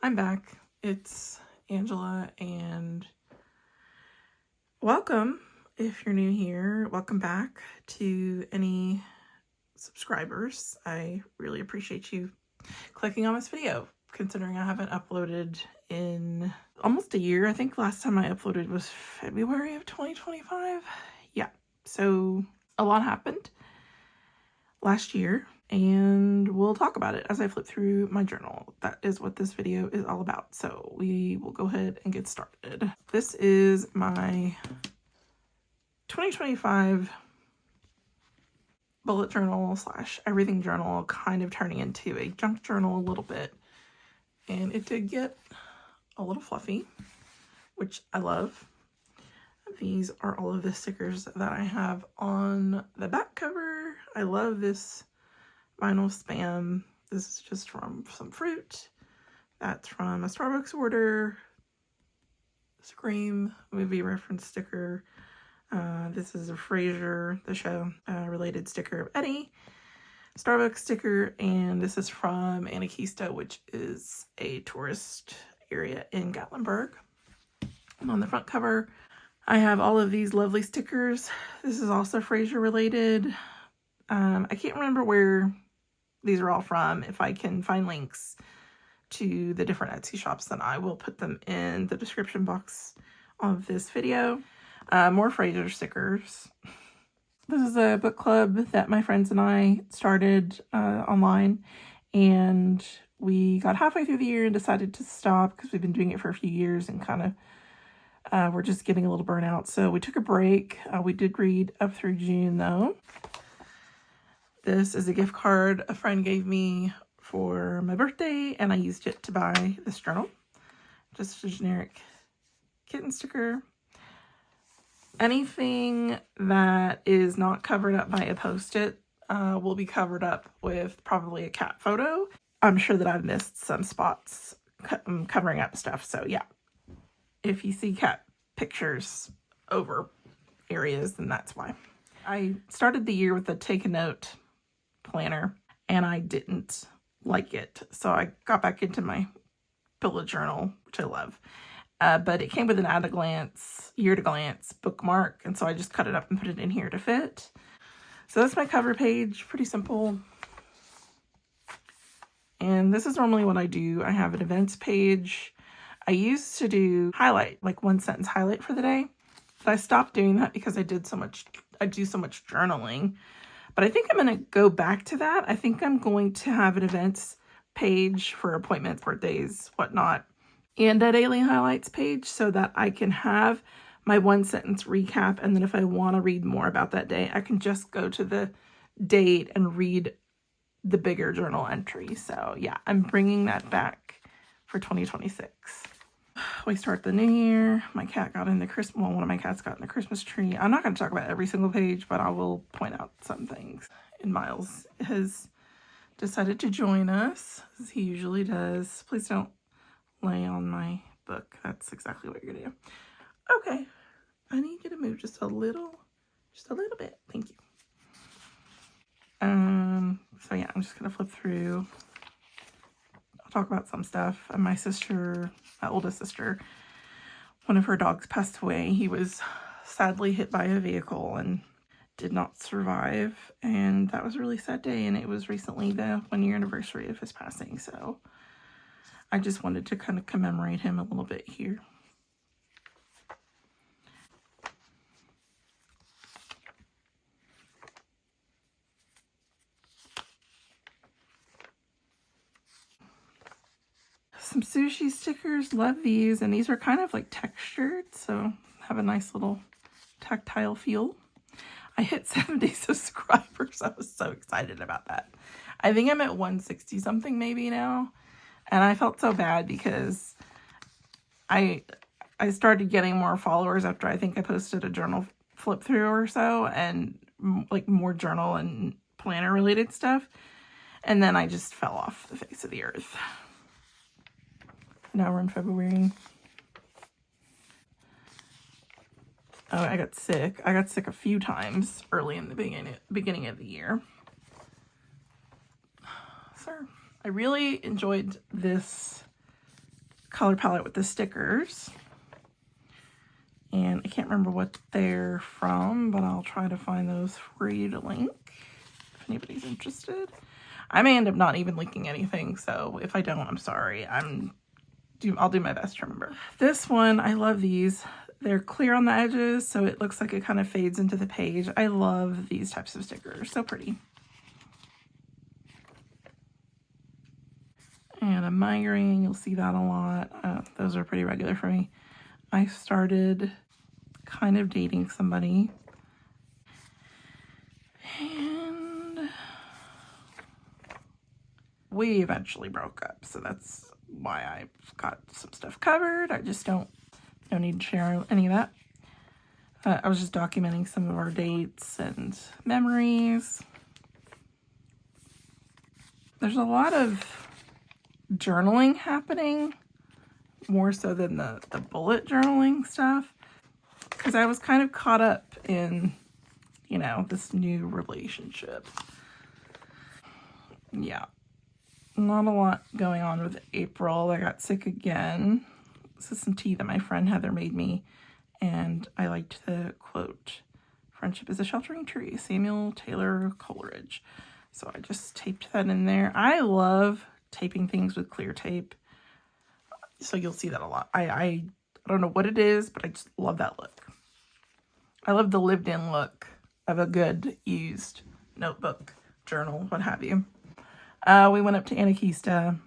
I'm back. It's Angela, and welcome if you're new here. Welcome back to any subscribers. I really appreciate you clicking on this video, considering I haven't uploaded in almost a year. I think last time I uploaded was February of 2025. Yeah, so a lot happened last year, and we'll talk about it as I flip through my journal. That is what this video is all about. So we will go ahead and get started. This is my 2025 bullet journal slash everything journal, kind of turning into a junk journal a little bit. And it did get a little fluffy, which I love. These are all of the stickers that I have on the back cover. I love this vinyl spam. This is just from some fruit. That's from a Starbucks order. Scream movie reference sticker. This is a Frasier, the show, related sticker of Eddie. Starbucks sticker, and this is from Anakeesta, which is a tourist area in Gatlinburg. And on the front cover, I have all of these lovely stickers. This is also Frasier related. I can't remember where these are all from. If I can find links to the different Etsy shops, then I will put them in the description box of this video. More Frasier stickers. This is a book club that my friends and I started online, and we got halfway through the year and decided to stop because we've been doing it for a few years and kind of we're just getting a little burnout. So we took a break. We did read up through June though. This is a gift card a friend gave me for my birthday, and I used it to buy this journal. Just a generic kitten sticker. Anything that is not covered up by a post-it will be covered up with probably a cat photo. I'm sure that I've missed some spots covering up stuff, so yeah. If you see cat pictures over areas, then that's why. I started the year with a take a note planner, and I didn't like it. So I got back into my bullet journal, which I love. But it came with an at a glance, year to glance bookmark, and so I just cut it up and put it in here to fit. So that's my cover page, pretty simple. And this is normally what I do. I have an events page. I used to do highlight, like one sentence highlight for the day, but I stopped doing that because I do so much journaling. But I think I'm going to go back to that. I think I'm going to have an events page for appointments, birthdays, whatnot, and a daily highlights page so that I can have my one sentence recap. And then if I want to read more about that day, I can just go to the date and read the bigger journal entry. So yeah, I'm bringing that back for 2026. We start the new year. My cat got in the Christmas, well, one of my cats got in the Christmas tree. I'm not going to talk about every single page, but I will point out some things. And Miles has decided to join us, as he usually does. Please don't lay on my book. That's exactly what you're going to do. Okay. I need you to move just a little bit. Thank you. So yeah, I'm just going to flip through. I'll talk about some stuff. And my sister, my oldest sister, one of her dogs passed away. He was sadly hit by a vehicle and did not survive. And that was a really sad day. And it was recently the 1-year anniversary of his passing. So I just wanted to kind of commemorate him a little bit here. Some sushi stickers, love these, and these are kind of like textured, so have a nice little tactile feel. I hit 70 subscribers. I was so excited about that. I think I'm at 160 something maybe now, and I felt so bad because I started getting more followers after I think I posted a journal flip through or so, and like more journal and planner related stuff, and then I just fell off the face of the earth. Now we're in February. Oh, I got sick. I got sick a few times early in the beginning of the year. So I really enjoyed this color palette with the stickers. And I can't remember what they're from, but I'll try to find those for you to link if anybody's interested. I may end up not even linking anything, so if I don't, I'm sorry. I'll do my best to remember. This one, I love these. They're clear on the edges, so it looks like it kind of fades into the page. I love these types of stickers. So pretty. And a migraine, you'll see that a lot. Those are pretty regular for me. I started kind of dating somebody. And we eventually broke up, so that's why I've got some stuff covered. I just don't need to share any of that. I was just documenting some of our dates and memories. There's a lot of journaling happening, more so than the bullet journaling stuff, because I was kind of caught up in, you know, this new relationship. Yeah. Not a lot going on with April. I got sick again. This is some tea that my friend Heather made me, and I liked the quote, "Friendship is a sheltering tree," Samuel Taylor Coleridge. So I just taped that in there. I love taping things with clear tape, so you'll see that a lot. I don't know what it is, but I just love that look. I love the lived-in look of a good used notebook, journal, what have you. We went up to Anarchista,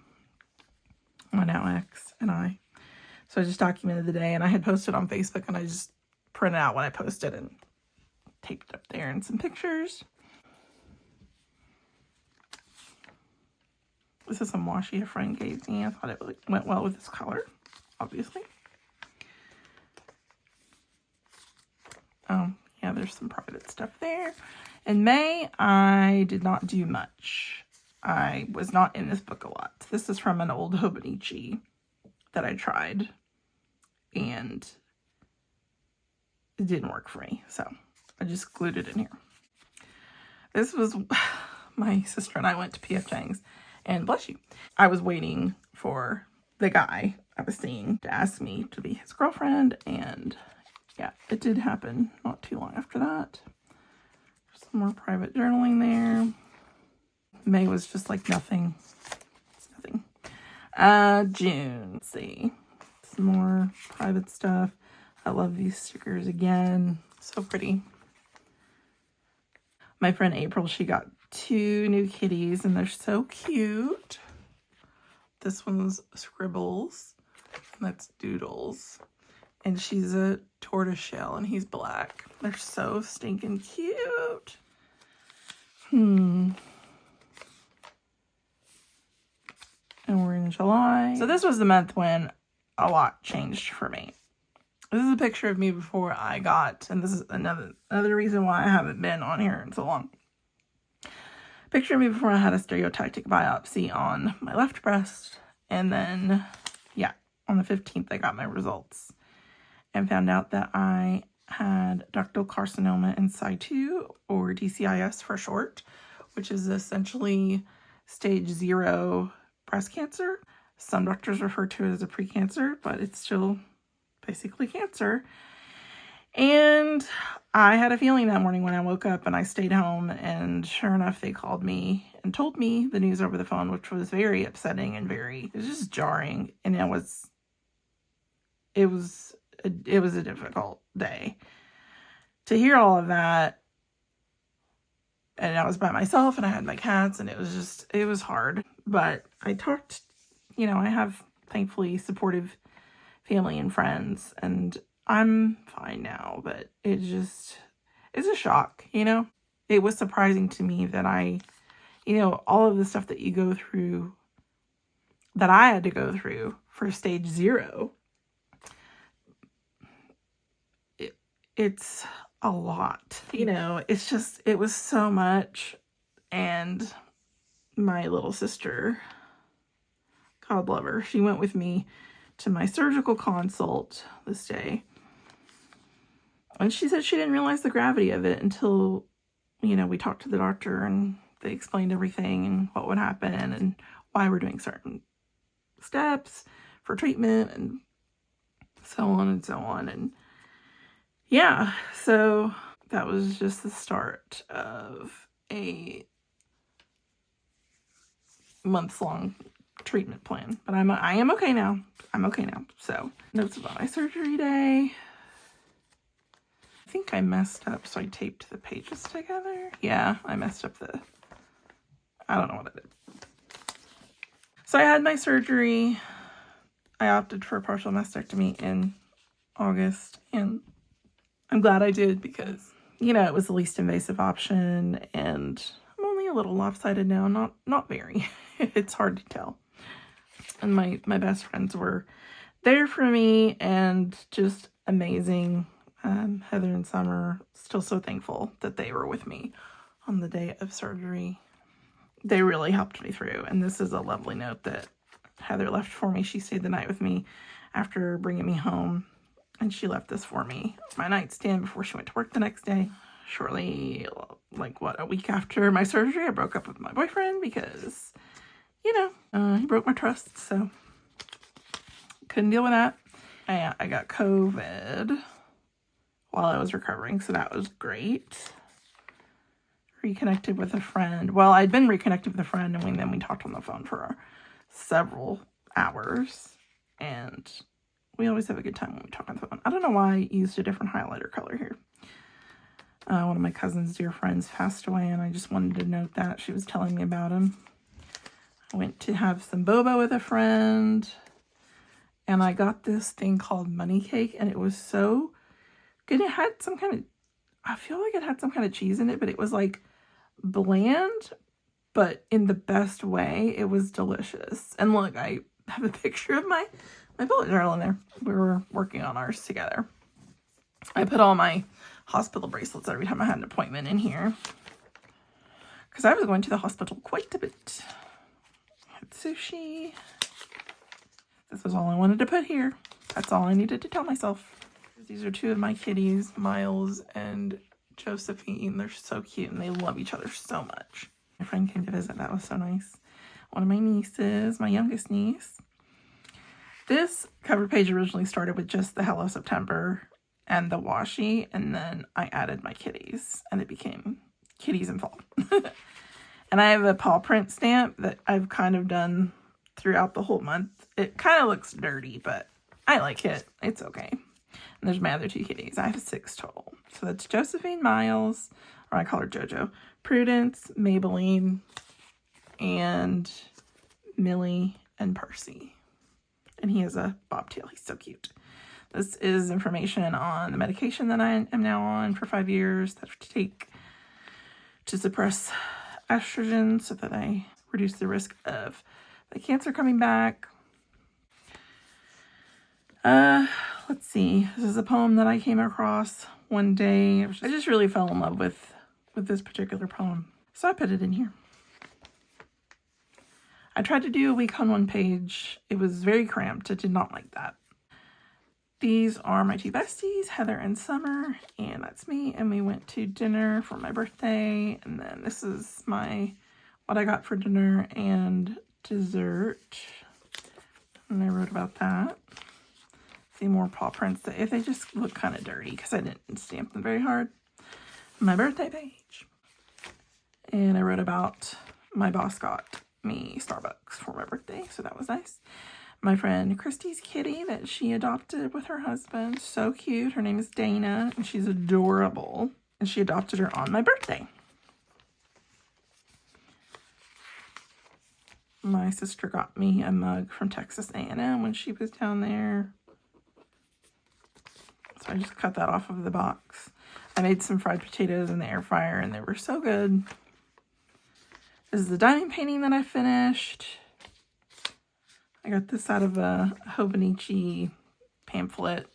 my now ex, and I. So I just documented the day, and I had posted on Facebook, and I just printed out what I posted and taped up there and some pictures. This is some washi a friend gave me. I thought it went well with this color, obviously. Oh, yeah, there's some private stuff there. In May, I did not do much. I was not in this book a lot. This is from an old Hobonichi that I tried, and it didn't work for me, so I just glued it in here. This was, my sister and I went to P.F. Chang's, and bless you, I was waiting for the guy I was seeing to ask me to be his girlfriend, and yeah, it did happen not too long after that. Some more private journaling there. May was just like nothing. It's nothing. June, let's see. Some more private stuff. I love these stickers again. So pretty. My friend April, she got 2 new kitties, and they're so cute. This one's Scribbles, and that's Doodles. And she's a tortoiseshell, and he's black. They're so stinking cute. And we're in July. So this was the month when a lot changed for me. This is a picture of me before I got, and this is another reason why I haven't been on here in so long. Picture of me before I had a stereotactic biopsy on my left breast. And then, yeah, on the 15th, I got my results and found out that I had ductal carcinoma in situ, or DCIS for short, which is essentially stage 0 breast cancer. Some doctors refer to it as a precancer, but it's still basically cancer. And I had a feeling that morning when I woke up, and I stayed home, and sure enough, they called me and told me the news over the phone, which was very upsetting and it was just jarring. And it was a difficult day to hear all of that. And I was by myself, and I had my cats, and it was hard. But I talked, I have thankfully supportive family and friends, and I'm fine now, but it's a shock, It was surprising to me that all of the stuff that you go through, that I had to go through for stage 0, it's a lot, it was so much. And my little sister, God love her, she went with me to my surgical consult this day. And she said she didn't realize the gravity of it until, we talked to the doctor, and they explained everything and what would happen and why we're doing certain steps for treatment and so on and so on. And yeah, so that was just the start of a months-long treatment plan. But I am okay now. I'm okay now. So, notes about my surgery day. I think I messed up, so I taped the pages together. Yeah, I messed up I don't know what I did. So I had my surgery. I opted for a partial mastectomy in August, and I'm glad I did because, you know, it was the least invasive option, and I'm only a little lopsided now. Not very. It's hard to tell. And my best friends were there for me and just amazing. Heather and Summer, still so thankful that they were with me on the day of surgery. They really helped me through, and this is a lovely note that Heather left for me. She stayed the night with me after bringing me home, and she left this for me, my nightstand, before she went to work the next day. Shortly, like a week after my surgery, I broke up with my boyfriend because, you know, he broke my trust, so couldn't deal with that. I got COVID while I was recovering, so that was great. Reconnected with a friend. Well, I'd been reconnected with a friend, and then we talked on the phone for several hours, and we always have a good time when we talk on the phone. I don't know why I used a different highlighter color here. One of my cousin's dear friends passed away, and I just wanted to note that. She was telling me about him. I went to have some boba with a friend, and I got this thing called money cake, and it was so good. It had some kind of, I feel like it had some kind of cheese in it, but it was like bland, but in the best way. It was delicious. And look, I have a picture of my bullet journal in there. We were working on ours together. I put all my hospital bracelets every time I had an appointment in here, because I was going to the hospital quite a bit. Had sushi. This was all I wanted to put here. That's all I needed to tell myself. These are two of my kitties, Miles and Josephine. They're so cute, and they love each other so much. My friend came to visit. That was so nice. One of my nieces, my youngest niece. This cover page originally started with just the Hello September and the washi, and then I added my kitties, and it became Kitties in Fall. And I have a paw print stamp that I've kind of done throughout the whole month. It kind of looks dirty, but I like it. It's okay. And there's my other two kitties. I have 6 total. So that's Josephine, Miles, or I call her Jojo, Prudence, Maybelline, and Millie and Percy. And he has a bobtail. He's so cute. This is information on the medication that I am now on for 5 years that I have to take to suppress estrogen so that I reduce the risk of the cancer coming back. Let's see. This is a poem that I came across one day. I just really fell in love with this particular poem, so I put it in here. I tried to do a week on one page. It was very cramped. I did not like that. These are my two besties, Heather and Summer, and that's me. And we went to dinner for my birthday. And then this is what I got for dinner and dessert. And I wrote about that. See more paw prints. If they just look kind of dirty because I didn't stamp them very hard. My birthday page. And I wrote about my boss got me Starbucks for my birthday, so that was nice. My friend Christy's kitty that she adopted with her husband. So cute. Her name is Dana, and she's adorable. And she adopted her on my birthday. My sister got me a mug from Texas A&M when she was down there. So I just cut that off of the box. I made some fried potatoes in the air fryer, and they were so good. This is the diamond painting that I finished. I got this out of a Hobonichi pamphlet.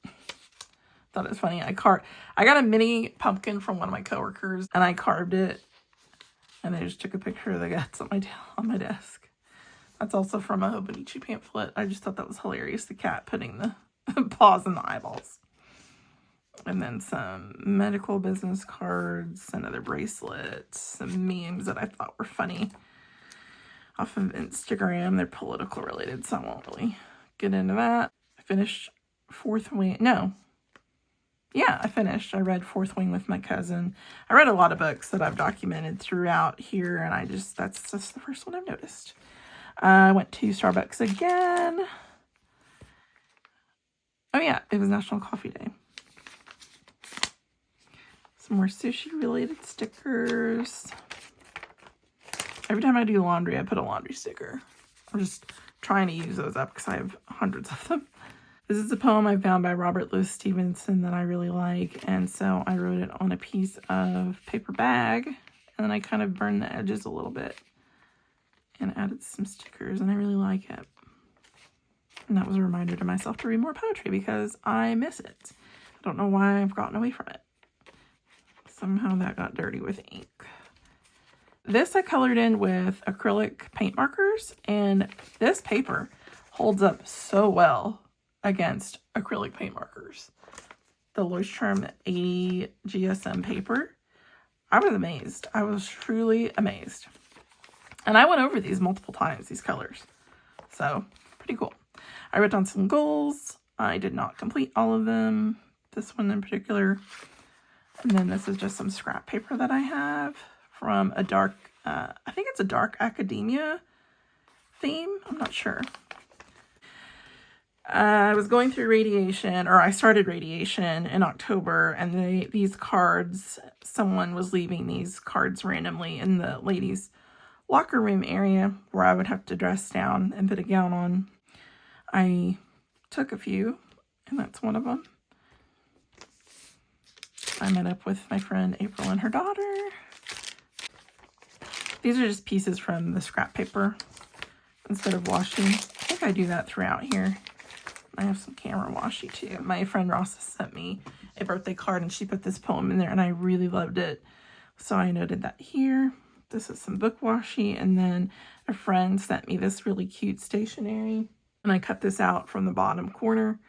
Thought it was funny. I got a mini pumpkin from one of my coworkers, and I carved it. And I just took a picture of the guts on my desk. That's also from a Hobonichi pamphlet. I just thought that was hilarious. The cat putting the paws in the eyeballs. And then some medical business cards, another bracelet, some memes that I thought were funny off of Instagram. They're political related, so I won't really get into that. I finished Fourth Wing. No. Yeah, I finished. I read Fourth Wing with my cousin. I read a lot of books that I've documented throughout here, and that's just the first one I've noticed. I went to Starbucks again. Oh yeah, it was National Coffee Day. Some more sushi-related stickers. Every time I do laundry, I put a laundry sticker. I'm just trying to use those up because I have hundreds of them. This is a poem I found by Robert Louis Stevenson that I really like, and so I wrote it on a piece of paper bag, and then I kind of burned the edges a little bit and added some stickers, and I really like it. And that was a reminder to myself to read more poetry because I miss it. I don't know why I've gotten away from it. Somehow that got dirty with ink. This I colored in with acrylic paint markers, and this paper holds up so well against acrylic paint markers. The Leuchtturm 80 GSM paper. I was amazed. I was truly amazed. And I went over these multiple times, these colors. So, pretty cool. I wrote down some goals. I did not complete all of them. This one in particular. And then this is just some scrap paper that I have from a dark, I think it's a dark academia theme. I'm not sure. I was going through radiation, or I started radiation in October, and these cards, someone was leaving these cards randomly in the ladies' locker room area where I would have to dress down and put a gown on. I took a few, and that's one of them. I met up with my friend April and her daughter. These are just pieces from the scrap paper instead of washing. I think I do that throughout here. I have some camera washi too. My friend Ross sent me a birthday card and she put this poem in there and I really loved it. So I noted that here. This is some book washi, and then a friend sent me this really cute stationery. And I cut this out from the bottom corner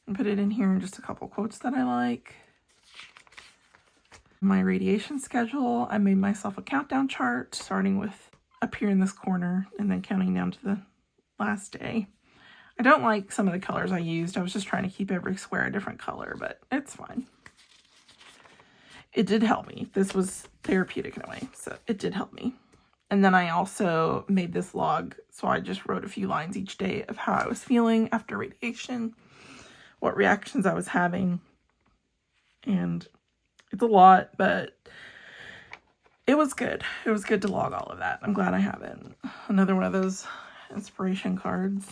and put it in here, and just a couple quotes that I like. My radiation schedule, I made myself a countdown chart starting with up here in this corner and then counting down to the last day. I don't like some of the colors I used. I was just trying to keep every square a different color, but it's fine. It did help me. This was therapeutic in a way, so it did help me. And then I also made this log, so I just wrote a few lines each day of how I was feeling after radiation, what reactions I was having, and it's a lot, but it was good. It was good to log all of that. I'm glad I have it. Another one of those inspiration cards.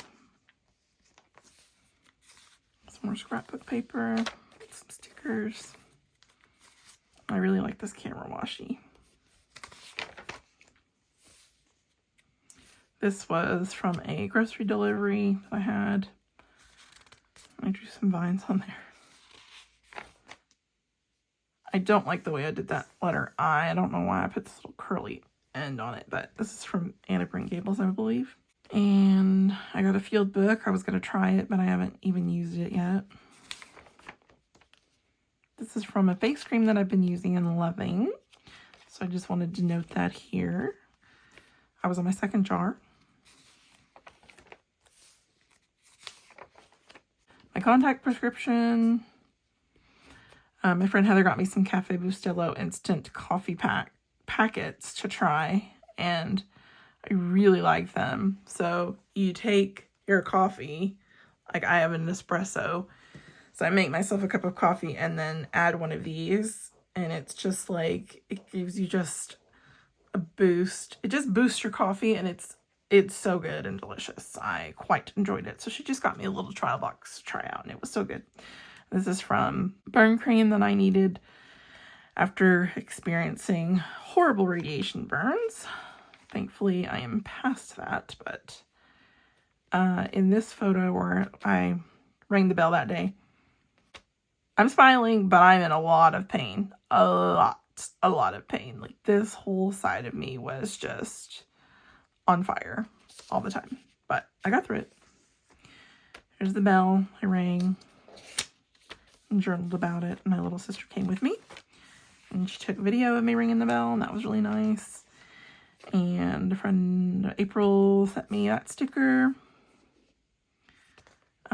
Some more scrapbook paper, some stickers. I really like this camera washi. This was from a grocery delivery I had. I drew some vines on there. I don't like the way I did that letter I. I don't know why I put this little curly end on it, but this is from Anne of Green Gables, I believe. And I got a field book. I was going to try it, but I haven't even used it yet. This is from a face cream that I've been using and loving. So I just wanted to note that here. I was on my second jar. My contact prescription. My friend Heather got me some Cafe Bustelo instant coffee packets to try, and I really like them. So you take your coffee, like I have an espresso, so I make myself a cup of coffee and then add one of these, and it's just like, it gives you just a boost. It just boosts your coffee, and it's so good and delicious. I quite enjoyed it. So she just got me a little trial box to try out, and it was so good. This is from burn cream that I needed after experiencing horrible radiation burns. Thankfully, I am past that, but in this photo where I rang the bell that day, I'm smiling, but I'm in a lot of pain. A lot of pain. Like, this whole side of me was just on fire all the time, but I got through it. Here's the bell. I rang and journaled about it. My little sister came with me, and she took a video of me ringing the bell, and that was really nice. And a friend, April, sent me that sticker.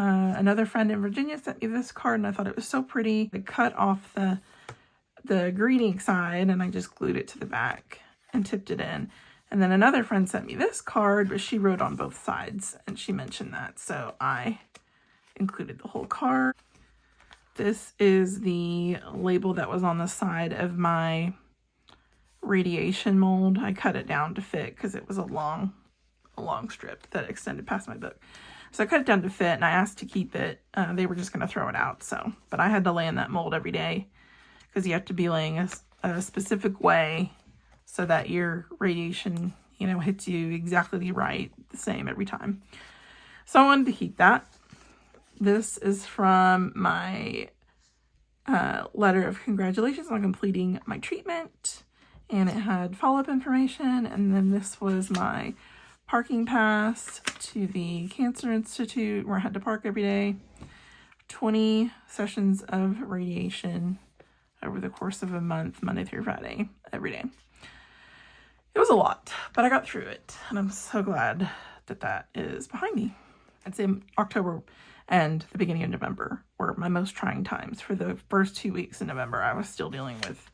Another friend in Virginia sent me this card, and I thought it was so pretty. I cut off the greeting side, and I just glued it to the back and tipped it in. And then another friend sent me this card, but she wrote on both sides, and she mentioned that, so I included the whole card. This is the label that was on the side of my radiation mold. I cut it down to fit because it was a long strip that extended past my book. So I cut it down to fit, and I asked to keep it. They were just going to throw it out, but I had to lay in that mold every day because you have to be laying a specific way so that your radiation, hits you exactly right, the same every time. So I wanted to keep that. This is from my letter of congratulations on completing my treatment, and it had follow-up information. And then this was my parking pass to the Cancer Institute, where I had to park every day. 20 sessions of radiation over the course of a month, Monday through Friday, every day. It was a lot, but I got through it, and I'm so glad that is behind me. I'd say October and the beginning of November were my most trying times. For the first 2 weeks in November, I was still dealing with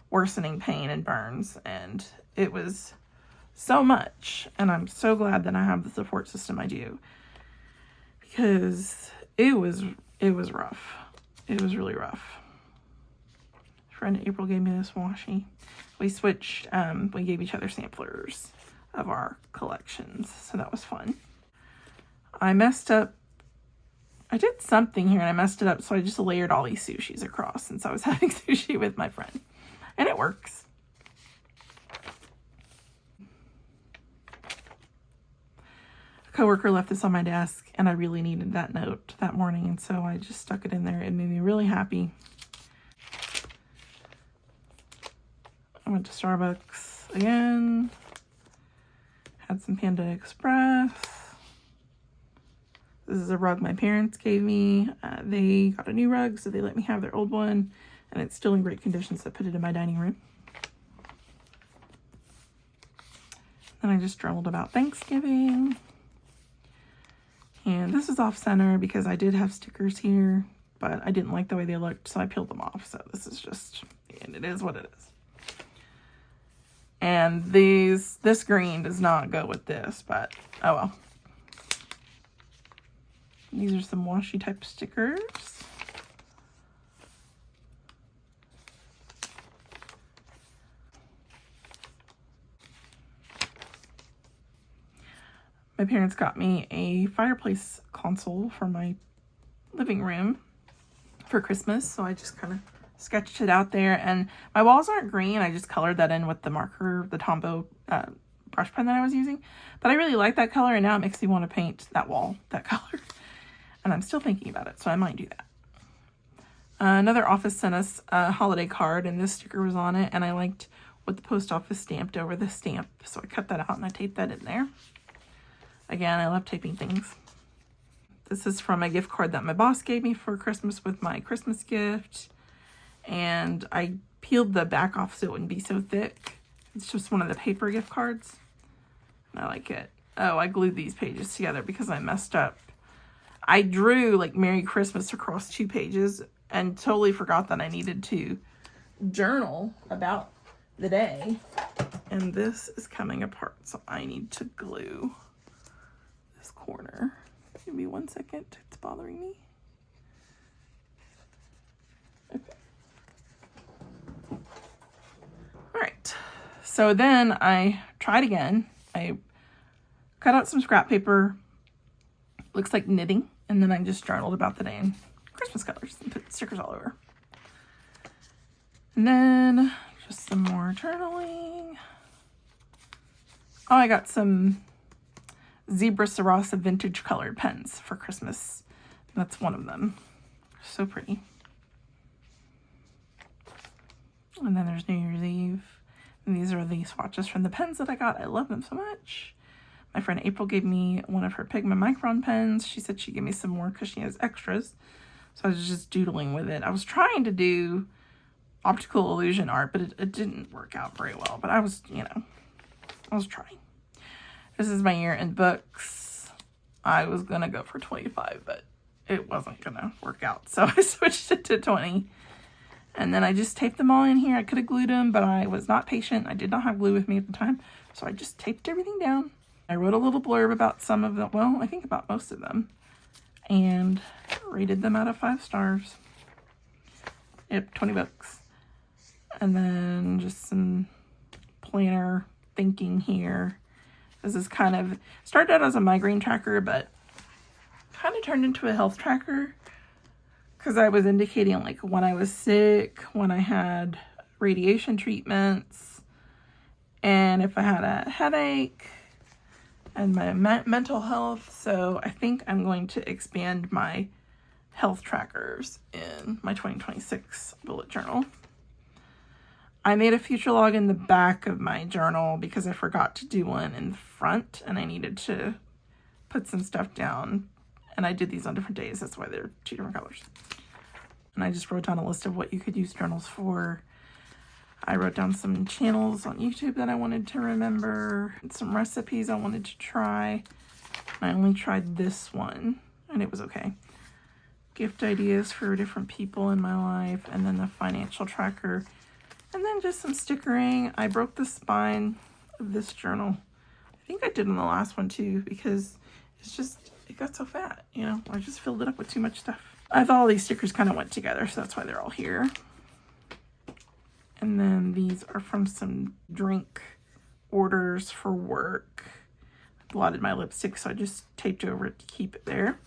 worsening pain and burns, and it was so much, and I'm so glad that I have the support system I do, because it was rough. It was really rough. Friend April gave me this washi. We switched, we gave each other samplers of our collections, so that was fun. I messed up. I did something here and I messed it up, so I just layered all these sushis across since I was having sushi with my friend, and it works. A coworker left this on my desk, and I really needed that note that morning, and so I just stuck it in there. It made me really happy. I went to Starbucks again, had some Panda Express. This is a rug my parents gave me. They got a new rug, so they let me have their old one, and it's still in great condition, so I put it in my dining room. Then I just journaled about Thanksgiving. And this is off center because I did have stickers here, but I didn't like the way they looked, so I peeled them off. So this is just, and it is what it is. And this green does not go with this, but oh well. These are some washi type stickers. My parents got me a fireplace console for my living room for Christmas, so I just kind of sketched it out there. And my walls aren't green. I just colored that in with the marker, the Tombow brush pen that I was using. But I really like that color, and now it makes me want to paint that wall that color. And I'm still thinking about it, so I might do that. Another office sent us a holiday card, and this sticker was on it, and I liked what the post office stamped over the stamp, so I cut that out and I taped that in there. Again, I love taping things. This is from a gift card that my boss gave me for Christmas with my Christmas gift, and I peeled the back off so it wouldn't be so thick. It's just one of the paper gift cards, and I like it. Oh, I glued these pages together because I messed up. I drew like Merry Christmas across 2 pages and totally forgot that I needed to journal about the day. And this is coming apart, so I need to glue this corner. Give me 1 second, it's bothering me. Okay. All right, so then I tried again. I cut out some scrap paper, looks like knitting, and then I just journaled about the day in Christmas colors and put stickers all over. And then just some more journaling. Oh, I got some Zebra Sarasa vintage colored pens for Christmas. That's one of them. So pretty. And then there's New Year's Eve. And these are the swatches from the pens that I got. I love them so much. My friend April gave me one of her Pigma Micron pens. She said she'd give me some more because she has extras. So I was just doodling with it. I was trying to do optical illusion art, but it didn't work out very well. But I was, I was trying. This is my year-end books. I was going to go for 25, but it wasn't gonna work out. So I switched it to 20. And then I just taped them all in here. I could have glued them, but I was not patient. I did not have glue with me at the time. So I just taped everything down. I wrote a little blurb about some of them. Well, I think about most of them. And rated them out of 5 stars. Yep, 20 bucks. And then just some planner thinking here. This is kind of, started out as a migraine tracker, but kind of turned into a health tracker. Because I was indicating like when I was sick, when I had radiation treatments, and if I had a headache, and my mental health. So I think I'm going to expand my health trackers in my 2026 bullet journal. I made a future log in the back of my journal because I forgot to do one in the front, and I needed to put some stuff down. And I did these on different days. That's why they're 2 different colors. And I just wrote down a list of what you could use journals for. I wrote down some channels on YouTube that I wanted to remember, and some recipes I wanted to try. I only tried this one, and it was okay. Gift ideas for different people in my life, and then the financial tracker, and then just some stickering. I broke the spine of this journal. I think I did in the last one too, because it's just, it got so fat, you know, I just filled it up with too much stuff. I thought all these stickers kind of went together, so that's why they're all here. And then these are from some drink orders for work. I blotted my lipstick, so I just taped over it to keep it there.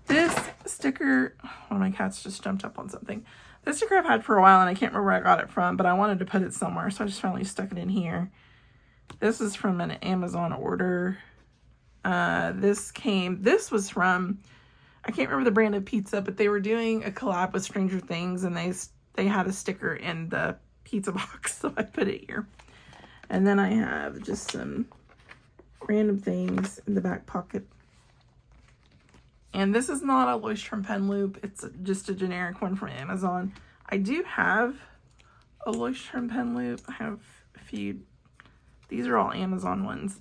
This sticker, one of my cats just jumped up on something. This sticker I've had for a while, and I can't remember where I got it from, but I wanted to put it somewhere, so I just finally stuck it in here. This is from an Amazon order. This was from, I can't remember the brand of pizza, but they were doing a collab with Stranger Things, and they had a sticker in the pizza box, so I put it here. And then I have just some random things in the back pocket. And this is not a Leuchtturm pen loop. It's just a generic one from Amazon. I do have a Leuchtturm pen loop. I have a few. These are all Amazon ones.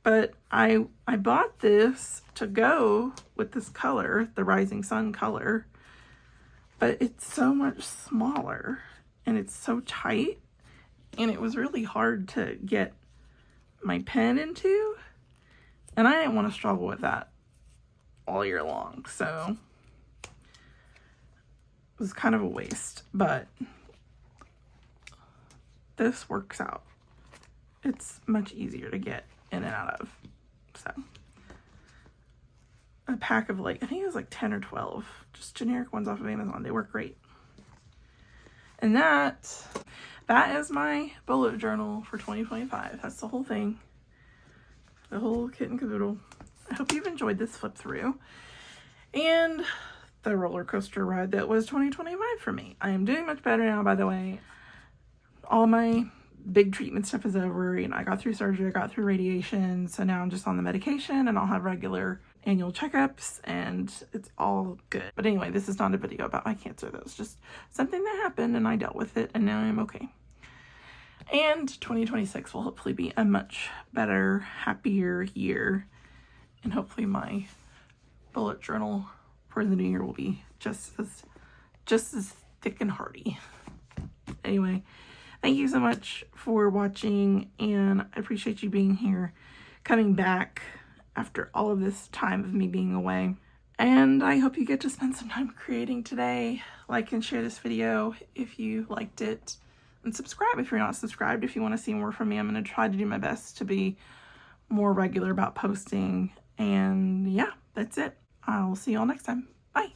But I bought this to go with this color, the Rising Sun color. But it's so much smaller. And it's so tight. And it was really hard to get my pen into. And I didn't want to struggle with that all year long, so it was kind of a waste, but this works out. It's much easier to get in and out of. So a pack of like, I think it was like 10 or 12 just generic ones off of Amazon. They work great. And that is my bullet journal for 2025. That's the whole thing, the whole kit and caboodle. I hope you've enjoyed this flip through and the roller coaster ride that was 2025 for me. I am doing much better now, by the way. All my big treatment stuff is over. You know, I got through surgery, I got through radiation, so now I'm just on the medication, and I'll have regular annual checkups, and it's all good. But anyway, this is not a video about my cancer. That was just something that happened, and I dealt with it, and now I'm okay. And 2026 will hopefully be a much better, happier year. And hopefully my bullet journal for the new year will be just as thick and hearty. Anyway, thank you so much for watching, and I appreciate you being here, coming back after all of this time of me being away. And I hope you get to spend some time creating today. Like and share this video if you liked it, and subscribe if you're not subscribed if you want to see more from me. I'm going to try to do my best to be more regular about posting. And yeah, that's it. I'll see you all next time. Bye.